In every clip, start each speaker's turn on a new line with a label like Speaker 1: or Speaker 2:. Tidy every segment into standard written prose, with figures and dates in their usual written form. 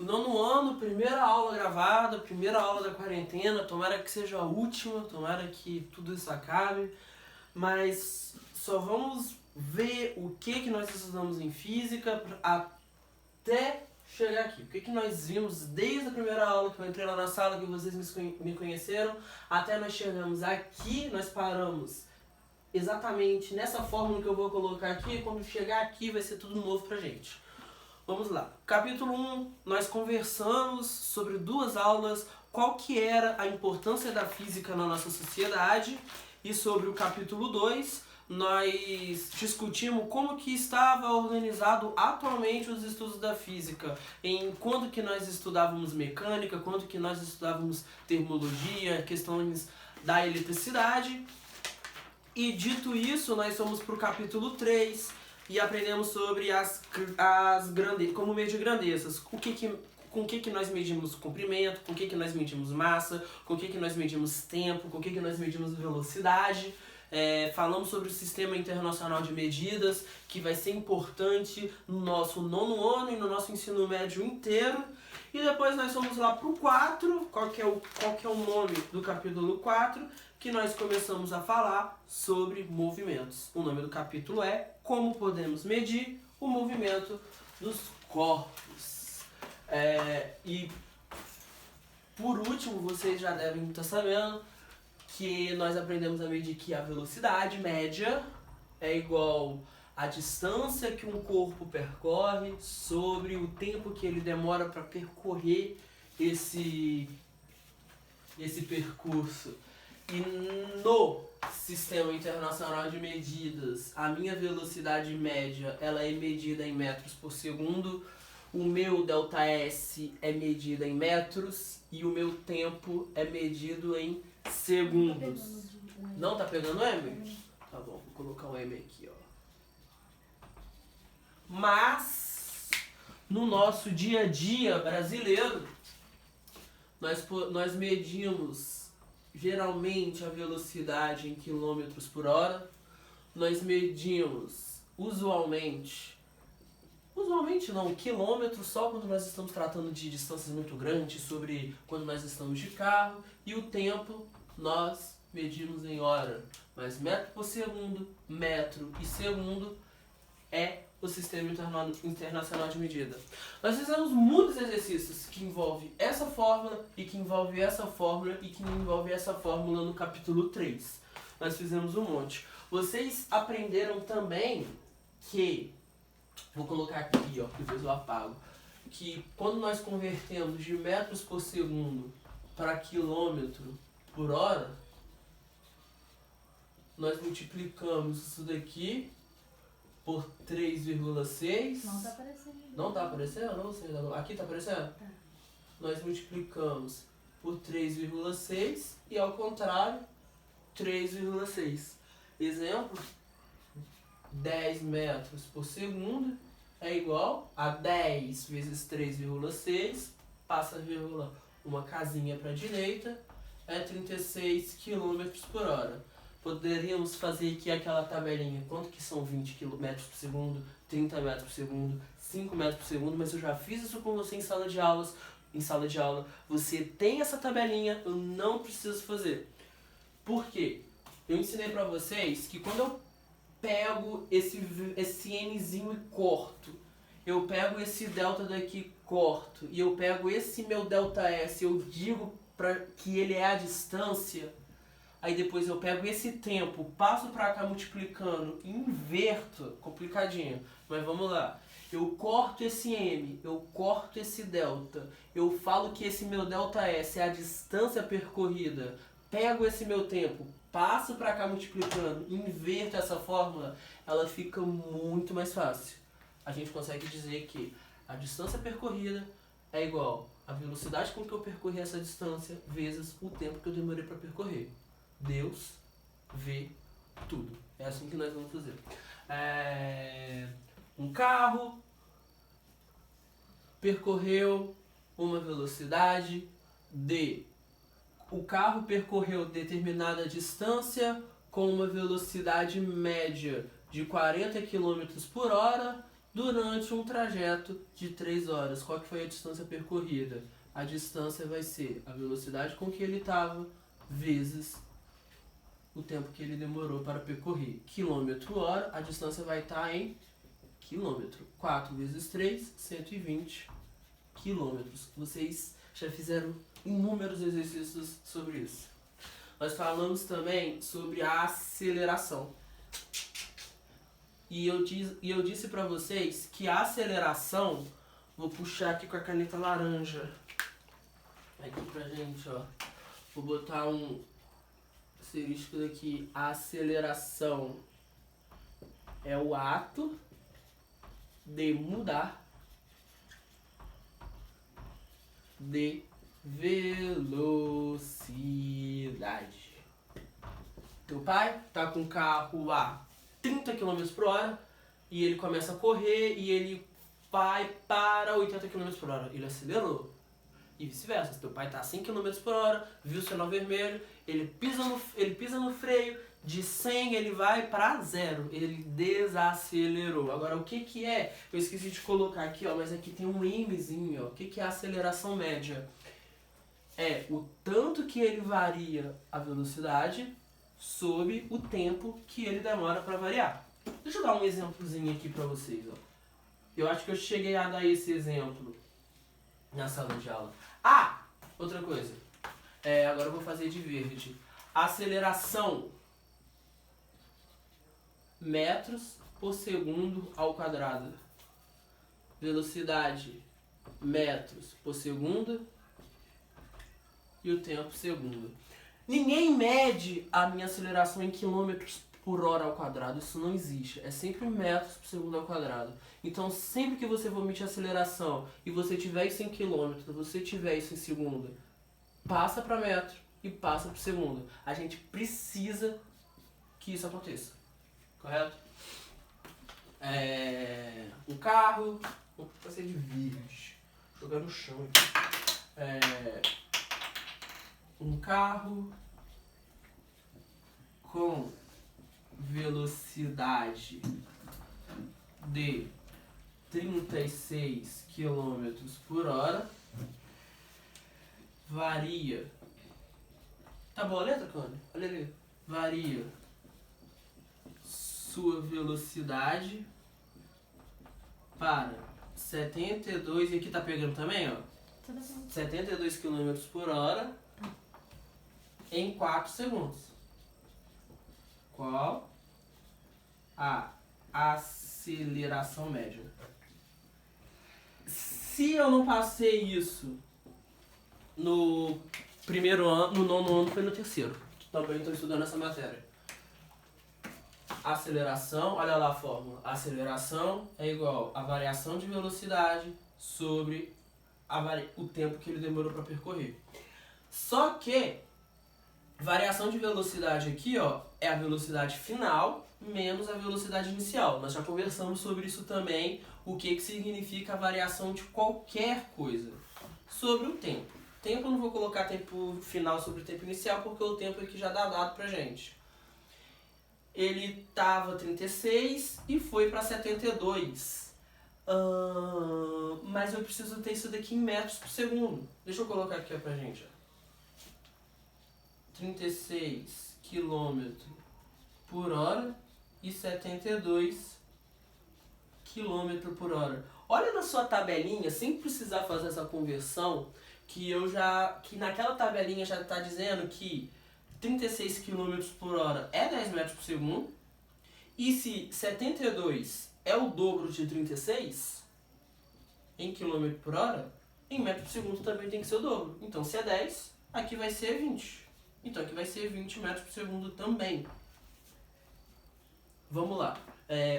Speaker 1: Nono ano, primeira aula gravada, primeira aula da quarentena, tomara que seja a última, tomara que tudo isso acabe, mas só vamos ver o que nós estudamos em física até chegar aqui. O que nós vimos desde a primeira aula que eu entrei lá na sala, que vocês me conheceram, até nós chegamos aqui, nós paramos exatamente nessa fórmula que eu vou colocar aqui. Quando chegar aqui vai ser tudo novo pra gente. Vamos lá. Capítulo 1, nós conversamos sobre 2 aulas, qual que era a importância da física na nossa sociedade, e sobre o capítulo 2, nós discutimos como que estava organizado atualmente os estudos da física, em quando que nós estudávamos mecânica, quando que nós estudávamos termologia, questões da eletricidade. E dito isso, nós fomos para o capítulo 3, e aprendemos sobre como medir grandezas. Com o que nós medimos comprimento, com o que nós medimos massa, com o que nós medimos tempo, com o que nós medimos velocidade. Falamos sobre o Sistema Internacional de Medidas, que vai ser importante no nosso nono ano e no nosso ensino médio inteiro. E depois nós fomos lá para o 4, qual que é o nome do capítulo 4, que nós começamos a falar sobre movimentos. O nome do capítulo é Como Podemos Medir o Movimento dos Corpos. E por último, vocês já devem estar sabendo que nós aprendemos a medir que a velocidade média é igual à distância que um corpo percorre sobre o tempo que ele demora para percorrer esse percurso. E no Sistema Internacional de Medidas, a minha velocidade média ela é medida em metros por segundo, o meu ΔS é medido em metros e o meu tempo é medido em segundos. Não tá pegando M? Tá bom, vou colocar um M aqui, ó. Mas, no nosso dia a dia brasileiro, nós medimos geralmente a velocidade em quilômetros por hora. Nós medimos usualmente não, quilômetros só quando nós estamos tratando de distâncias muito grandes, sobre quando nós estamos de carro, e o tempo nós medimos em hora. Mas metro por segundo, metro e segundo é o Sistema Internacional de Medida. Nós fizemos muitos exercícios que envolvem essa fórmula e que envolvem essa fórmula e que envolvem essa fórmula no capítulo 3. Nós fizemos um monte. Vocês aprenderam também que, vou colocar aqui, ó, depois eu apago, que quando nós convertemos de metros por segundo para quilômetro por hora, nós multiplicamos isso daqui por 3,6.
Speaker 2: Não tá aparecendo.
Speaker 1: Não tá aparecendo? Não sei. Aqui tá aparecendo?
Speaker 2: Tá.
Speaker 1: Nós multiplicamos por 3,6 e ao contrário, 3,6. Exemplo, 10 metros por segundo é igual a 10 vezes 3,6, passa a vírgula, uma casinha para a direita, é 36 km por hora. Poderíamos fazer aqui aquela tabelinha, quanto que são 20 metros por segundo, 30 metros por segundo, 5 metros por segundo, mas eu já fiz isso com você em sala de aula, você tem essa tabelinha, eu não preciso fazer. Por quê? Eu ensinei pra vocês que quando eu pego esse Nzinho e corto, eu pego esse delta daqui, corto, e eu pego esse meu ΔS, eu digo que ele é a distância. Aí depois eu pego esse tempo, passo pra cá multiplicando, inverto, complicadinho, mas vamos lá. Eu corto esse M, eu corto esse delta, eu falo que esse meu ΔS é a distância percorrida, pego esse meu tempo, passo pra cá multiplicando, inverto essa fórmula, ela fica muito mais fácil. A gente consegue dizer que a distância percorrida é igual à velocidade com que eu percorri essa distância vezes o tempo que eu demorei para percorrer. Deus vê tudo. É assim que nós vamos fazer. Um carro percorreu uma velocidade D. O carro percorreu determinada distância com uma velocidade média de 40 km por hora durante um trajeto de 3 horas. Qual que foi a distância percorrida? A distância vai ser a velocidade com que ele estava vezes o tempo que ele demorou para percorrer. Quilômetro hora, a distância vai estar em quilômetro. 4 vezes 3, 120 quilômetros. Vocês já fizeram inúmeros exercícios sobre isso. Nós falamos também sobre a aceleração. E eu disse para vocês que a aceleração, vou puxar aqui com a caneta laranja, aqui pra gente, ó. Vou botar um asterisco daqui. A aceleração é o ato de mudar de velocidade. Teu pai tá com o carro a 30 km por hora e ele começa a correr e ele vai para 80 km por hora. Ele acelerou. E vice-versa. Se teu pai tá a 100 km por hora, viu o sinal vermelho, ele pisa no freio, de 100 ele vai para 0. Ele desacelerou. Agora, o que que é? Eu esqueci de colocar aqui, ó, mas aqui tem um Mzinho, ó. O que que é a aceleração média? É o tanto que ele varia a velocidade sobre o tempo que ele demora para variar. Deixa eu dar um exemplozinho aqui para vocês, ó. Eu acho que eu cheguei a dar esse exemplo na sala de aula. Ah, outra coisa. Agora eu vou fazer de verde. Aceleração metros por segundo ao quadrado. Velocidade metros por segundo e o tempo segundo. Ninguém mede a minha aceleração em quilômetros por hora ao quadrado. Isso não existe. É sempre metros por segundo ao quadrado. Então, sempre que você for medir a aceleração e você tiver isso em quilômetro, você tiver isso em segundo, passa para metro e passa para segundo. A gente precisa que isso aconteça. Correto? Um carro... Vou fazer de verde. Jogar no chão aqui. Um carro com velocidade de 36 km por hora varia. Tá boa a letra, Cone? Olha ali. Varia sua velocidade para 72, e aqui tá pegando também, ó. 72 km por hora em 4 segundos. Qual a aceleração média? Se eu não passei isso no primeiro ano, no nono ano, foi no terceiro. Também estou estudando essa matéria. Aceleração, olha lá a fórmula. Aceleração é igual a variação de velocidade sobre o tempo que ele demorou para percorrer. Só que variação de velocidade aqui, ó, é a velocidade final menos a velocidade inicial. Nós já conversamos sobre isso também, o que significa a variação de qualquer coisa. Sobre o tempo. Tempo eu não vou colocar tempo final sobre o tempo inicial, porque o tempo aqui já dá dado pra gente. Ele tava 36 e foi para 72. Mas eu preciso ter isso daqui em metros por segundo. Deixa eu colocar aqui pra gente, ó. 36 km por hora e 72 km por hora. Olha na sua tabelinha, sem precisar fazer essa conversão, que naquela tabelinha já está dizendo que 36 km por hora é 10 metros por segundo. E se 72 é o dobro de 36 em km por hora, em metros por segundo também tem que ser o dobro. Então, se é 10, aqui vai ser 20. Então, aqui vai ser 20 metros por segundo também. Vamos lá.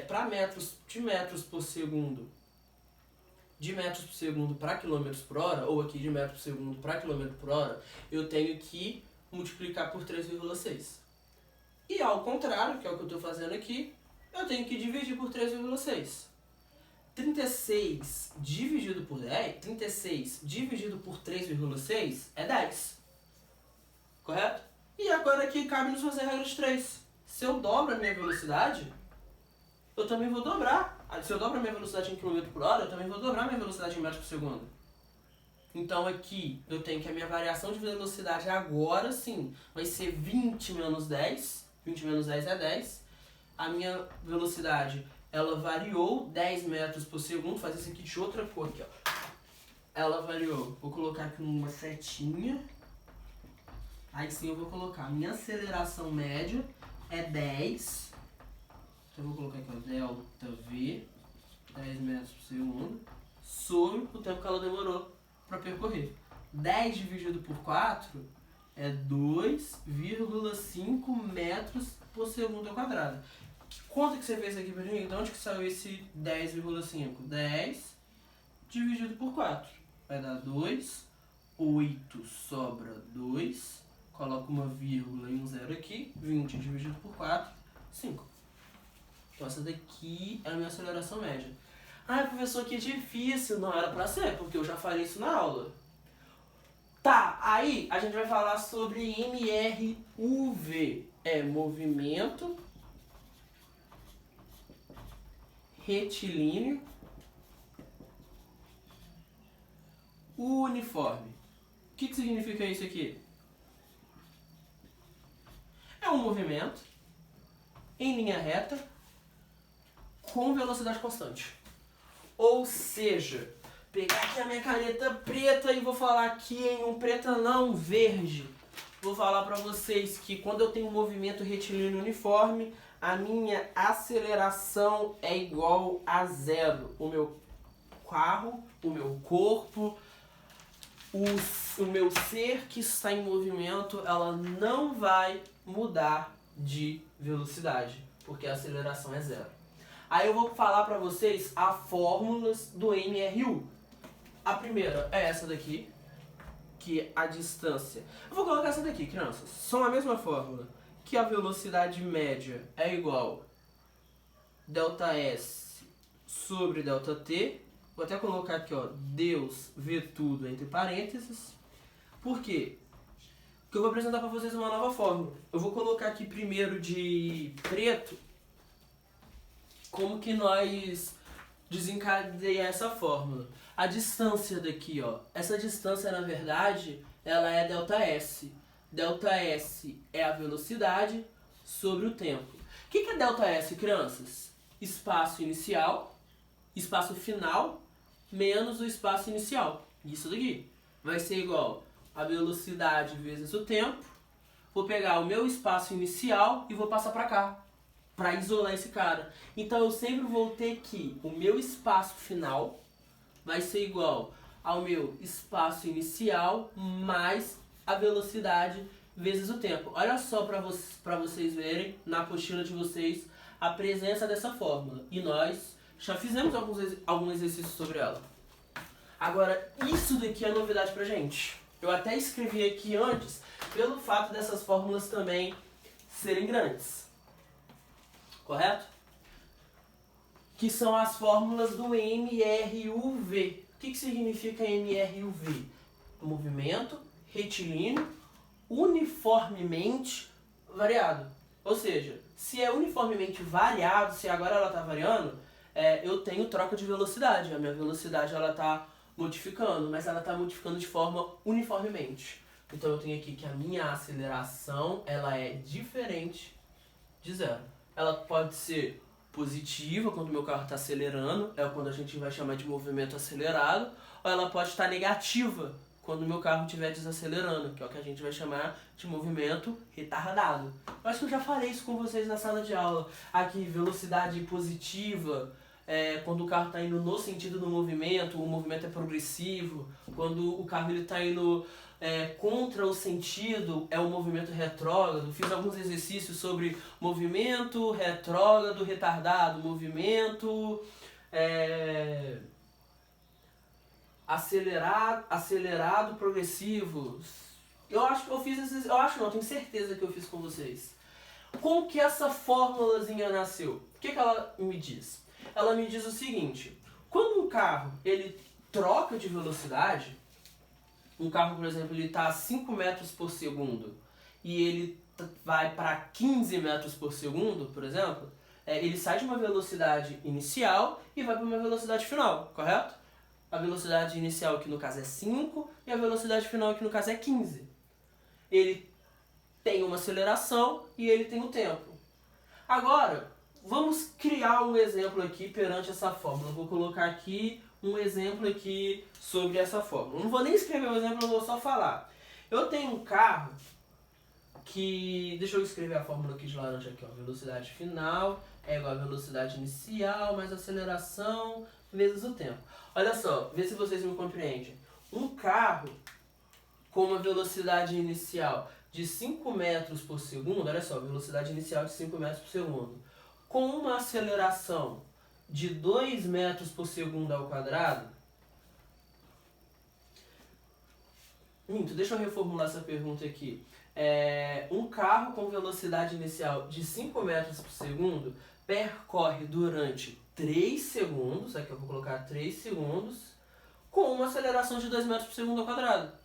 Speaker 1: Para de metros por segundo para quilômetros por hora, ou aqui de metros por segundo para quilômetro por hora, eu tenho que multiplicar por 3,6. E ao contrário, que é o que eu estou fazendo aqui, eu tenho que dividir por 3,6. 36 dividido por 10, 36 dividido por 3,6 é 10. Correto? E agora aqui cabe nos fazer a regra de 3. Se eu dobro a minha velocidade, eu também vou dobrar Se eu dobro a minha velocidade em km/h, eu também vou dobrar a minha velocidade em metros por segundo. Então aqui eu tenho que a minha variação de velocidade agora sim vai ser 20 menos 10. 20 menos 10 é 10. A minha velocidade, ela variou 10 metros por segundo. Fazer isso aqui de outra cor aqui, ó. Ela variou. Vou colocar aqui uma setinha. Aí sim eu vou colocar. Minha aceleração média é 10. Então eu vou colocar aqui, ó, delta V, 10 metros por segundo, sobre o tempo que ela demorou para percorrer. 10 dividido por 4 é 2,5 metros por segundo ao quadrado. Que conta que você fez aqui pra mim? De onde que saiu esse 10,5? 10 dividido por 4. Vai dar 2. 8 sobra 2. Coloco uma vírgula e um zero aqui. 20 dividido por 4, 5. Então essa daqui é a minha aceleração média. Ah, professor, que difícil. Não era pra ser, porque eu já falei isso na aula. Tá, aí a gente vai falar sobre MRUV. É movimento retilíneo uniforme. O que significa isso aqui? É um movimento em linha reta com velocidade constante. Ou seja, pegar aqui a minha caneta preta e vou falar aqui em um preta não, verde. Vou falar para vocês que quando eu tenho um movimento retilíneo uniforme, a minha aceleração é igual a zero. O meu carro, o meu corpo, o meu ser que está em movimento, ela não vai mudar de velocidade, porque a aceleração é zero. Aí eu vou falar para vocês as fórmulas do MRU. A primeira é essa daqui, que a distância... Eu vou colocar essa daqui, crianças. São a mesma fórmula, que a velocidade média é igual ΔS sobre ΔT. Vou até colocar aqui, ó, Deus vê tudo entre parênteses. Por quê? Porque eu vou apresentar para vocês uma nova fórmula. Eu vou colocar aqui primeiro de preto como que nós desencadear essa fórmula. A distância daqui, ó, essa distância na verdade, ela é ΔS. ΔS é a velocidade sobre o tempo. O que é ΔS, crianças? Espaço inicial, espaço final, menos o espaço inicial. Isso daqui vai ser igual a velocidade vezes o tempo. Vou pegar o meu espaço inicial e vou passar para cá, para isolar esse cara. Então eu sempre vou ter que o meu espaço final vai ser igual ao meu espaço inicial mais a velocidade vezes o tempo. Olha só para vocês verem na apostila de vocês a presença dessa fórmula. E nós já fizemos alguns exercícios sobre ela. Agora, isso daqui é novidade pra gente. Eu até escrevi aqui antes, pelo fato dessas fórmulas também serem grandes. Correto? Que são as fórmulas do MRUV. O que significa MRUV? Movimento retilíneo uniformemente variado. Ou seja, se é uniformemente variado, se agora ela está variando, eu tenho troca de velocidade. A minha velocidade ela está modificando, mas ela está modificando de forma uniformemente. Então eu tenho aqui que a minha aceleração ela é diferente de zero. Ela pode ser positiva quando o meu carro está acelerando, é quando a gente vai chamar de movimento acelerado, ou ela pode estar negativa quando o meu carro estiver desacelerando, que é o que a gente vai chamar de movimento retardado. Eu acho que eu já falei isso com vocês na sala de aula. Aqui, velocidade positiva, quando o carro está indo no sentido do movimento, o movimento é progressivo. Quando o carro está indo contra o sentido, é um movimento retrógrado. Fiz alguns exercícios sobre movimento retrógrado, retardado, movimento acelerado, progressivo. Eu acho que eu fiz esses... Eu acho não, tenho certeza que eu fiz com vocês. Como que essa formulazinha nasceu? O que ela me diz? Ela me diz o seguinte: quando um carro ele troca de velocidade, um carro, por exemplo, ele está a 5 metros por segundo e ele vai para 15 metros por segundo, por exemplo, ele sai de uma velocidade inicial e vai para uma velocidade final, correto? A velocidade inicial, que no caso é 5, e a velocidade final, que no caso é 15. Ele tem uma aceleração e ele tem o tempo. Agora, vamos criar um exemplo aqui perante essa fórmula. Eu vou colocar aqui um exemplo aqui sobre essa fórmula. Não vou nem escrever o exemplo, eu vou só falar. Eu tenho um carro que... Deixa eu escrever a fórmula aqui de laranja aqui, ó. Velocidade final é igual a velocidade inicial mais aceleração vezes o tempo. Olha só, vê se vocês me compreendem. Um carro com uma velocidade inicial de 5 metros por segundo, olha só, velocidade inicial de 5 metros por segundo, com uma aceleração de 2 metros por segundo ao quadrado. Deixa eu reformular essa pergunta aqui. Um carro com velocidade inicial de 5 metros por segundo percorre durante 3 segundos, aqui eu vou colocar 3 segundos, com uma aceleração de 2 metros por segundo ao quadrado.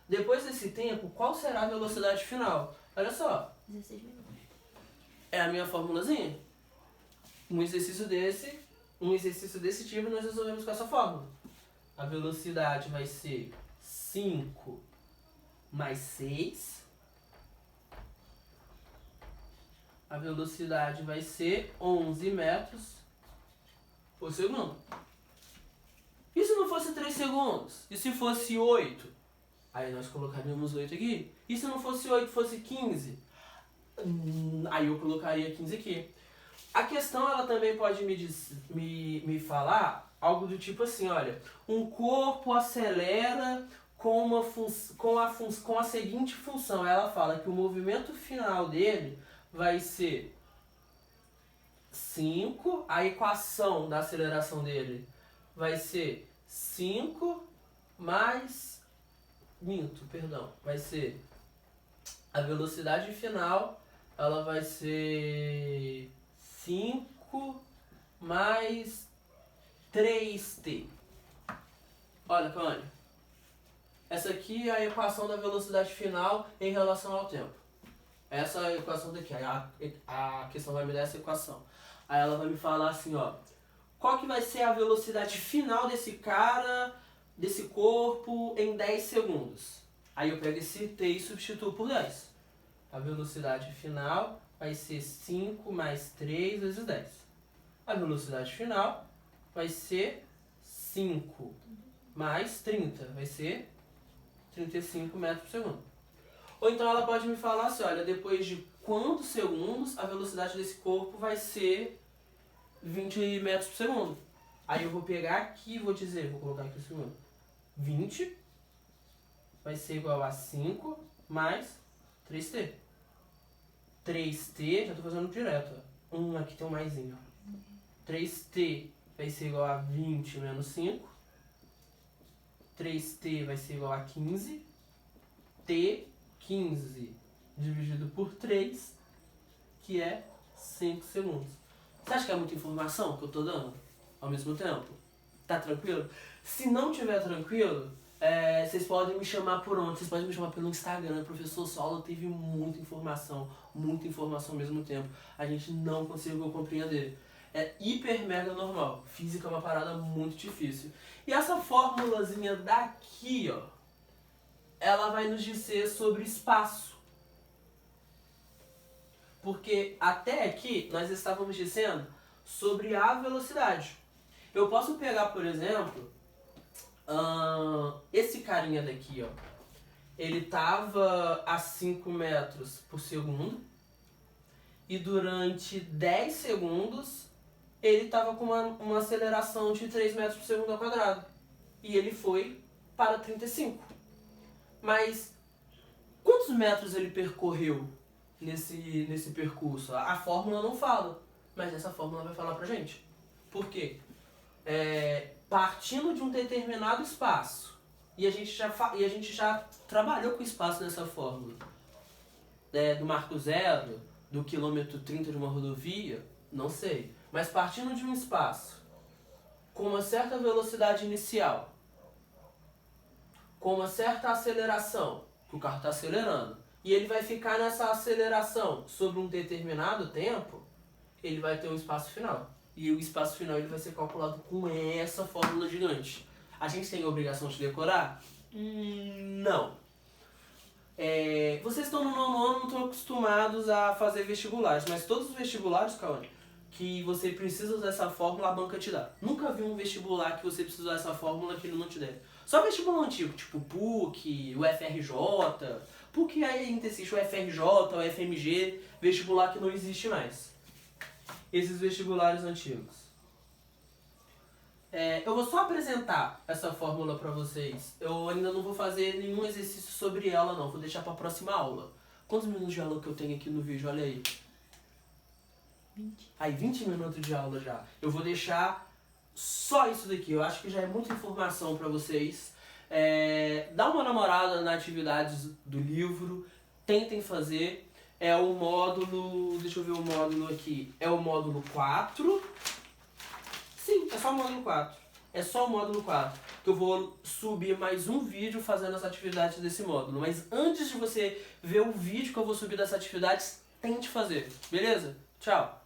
Speaker 1: Depois desse tempo, qual será a velocidade final? Olha só.
Speaker 2: 16 minutos.
Speaker 1: É a minha formulazinha. Um exercício desse tipo nós resolvemos com essa fórmula. A velocidade vai ser 5 mais 6. A velocidade vai ser 11 metros por segundo. E se não fosse 3 segundos? E se fosse 8? Aí nós colocaríamos 8 aqui. E se não fosse 8, fosse 15? Aí eu colocaria 15 aqui. A questão, ela também pode me falar algo do tipo assim, olha, um corpo acelera com a seguinte função. Ela fala que o movimento final dele vai ser 5, a equação da aceleração dele vai ser 5 mais... vai ser a velocidade final, ela vai ser 5 mais 3t. Olha, Cânio, essa aqui é a equação da velocidade final em relação ao tempo. Essa é a equação daqui, a questão vai me dar essa equação. Aí ela vai me falar assim, ó, qual que vai ser a velocidade final desse cara, desse corpo, em 10 segundos. Aí eu pego esse t e substituo por 10. A velocidade final vai ser 5 mais 3 vezes 10. A velocidade final vai ser 5 mais 30, vai ser 35 metros por segundo. Ou então ela pode me falar assim, olha, depois de quantos segundos a velocidade desse corpo vai ser 20 metros por segundo. Aí eu vou pegar aqui e vou dizer, vou colocar aqui o segundo. 20 vai ser igual a 5 mais 3t. 3t, já estou fazendo direto. Aqui tem um maisinho. 3t vai ser igual a 20 menos 5. 3t vai ser igual a 15. T, 15 dividido por 3, que é 5 segundos. Você acha que é muita informação que eu estou dando ao mesmo tempo? Tá tranquilo? Se não tiver tranquilo, vocês podem me chamar por onde? Vocês podem me chamar pelo Instagram. Professor, sua aula teve muita informação ao mesmo tempo. A gente não conseguiu compreender. É hiper mega normal. Física é uma parada muito difícil. E essa formulazinha daqui, ó, ela vai nos dizer sobre espaço. Porque até aqui nós estávamos dizendo sobre a velocidade. Eu posso pegar, por exemplo, esse carinha daqui, ó. Ele estava a 5 metros por segundo e durante 10 segundos ele estava com uma aceleração de 3 metros por segundo ao quadrado. E ele foi para 35. Mas quantos metros ele percorreu nesse percurso? A fórmula não fala, mas essa fórmula vai falar pra gente. Por quê? Partindo de um determinado espaço, e a gente já trabalhou com espaço nessa fórmula, do marco zero, do quilômetro 30 de uma rodovia, não sei, mas partindo de um espaço com uma certa velocidade inicial, com uma certa aceleração, que o carro está acelerando, e ele vai ficar nessa aceleração sobre um determinado tempo, ele vai ter um espaço final. E o espaço final ele vai ser calculado com essa fórmula gigante. A gente tem a obrigação de decorar? Não. Vocês estão no nono ano, não estão acostumados a fazer vestibulares, mas todos os vestibulares, Cauane, que você precisa usar essa fórmula, a banca te dá. Nunca vi um vestibular que você precisa usar essa fórmula que ele não te der. Só vestibular antigo, tipo PUC, o FRJ. PUC ainda existe o FRJ, o FMG, vestibular que não existe mais. Esses vestibulares antigos. Eu vou só apresentar essa fórmula para vocês. Eu ainda não vou fazer nenhum exercício sobre ela não, vou deixar para a próxima aula. Quantos minutos de aula que eu tenho aqui no vídeo? Olha aí.
Speaker 2: 20.
Speaker 1: Aí, 20 minutos de aula já. Eu vou deixar só isso daqui, eu acho que já é muita informação para vocês. Dá uma namorada nas atividades do livro, tentem fazer. É o módulo, deixa eu ver o módulo aqui, é o módulo 4. Sim, é só o módulo 4. É só o módulo 4. Que eu vou subir mais um vídeo fazendo as atividades desse módulo. Mas antes de você ver o vídeo que eu vou subir dessas atividades, tente fazer. Beleza? Tchau!